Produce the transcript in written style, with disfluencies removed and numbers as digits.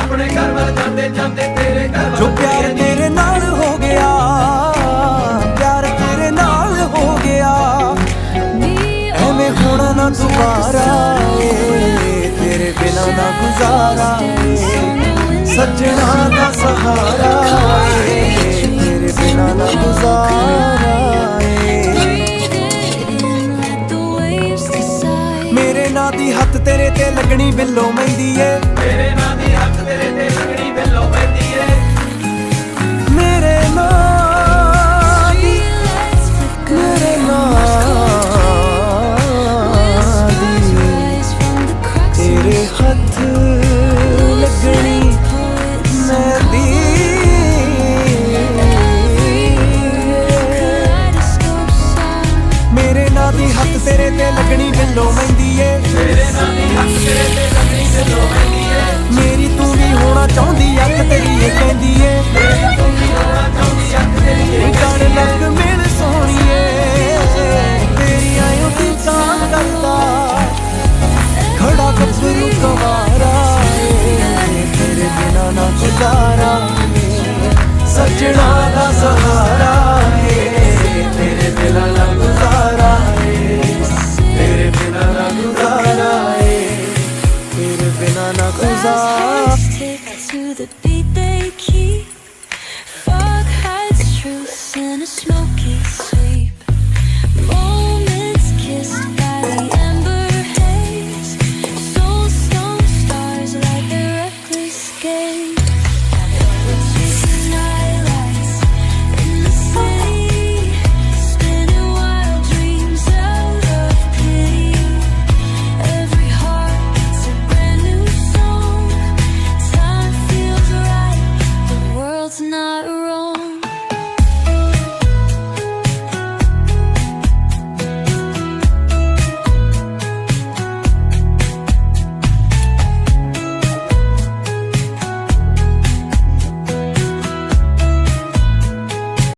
अपने घर वाल जाते जाते तेरे घर जो प्यार तेरे नाल हो गया, प्यार तेरे नाल हो गया, एवें होना ना दोबारा, तेरे बिना ना गुजारा, सजना दा सहारा, तेरे बिना ना गुजारा। मेरे नां दी हत्थ तेरे ते लगनी बिल्लो मेहंदी ए, मेरे नां दी हत्थ तेरे ते लगनी बिल्लो मेहंदी ए, मेरे नां दी, मेरे नां दी तेरे हत्थ लगनी मेहंदी। मेरे नां दी हत्थ तेरे ते लगनी बिल्लो मेहंदी ए, मेरे नां दी हत्थ तेरे ते लगनी बिल्लो मेहंदी ए, मेरी तू भी होना चाहुंदी अख तेरी ए कहंदी ए, मेरी तू भी होना चाहुंदी अख तेरी ए कर लग मिल सोहणीए, तेरी आयों दी चांद करदा खड़ा गभरू गवारा, तेरे बिना ना गुजारा, सजना दा सहारा, तेरे बिना ना गुजारा, तेरे बिना ना गुजारा, तेरे बिना ना गुजारा। Tick to the beat they keep. Fog hides truth in a smoky sleep. Moments kissed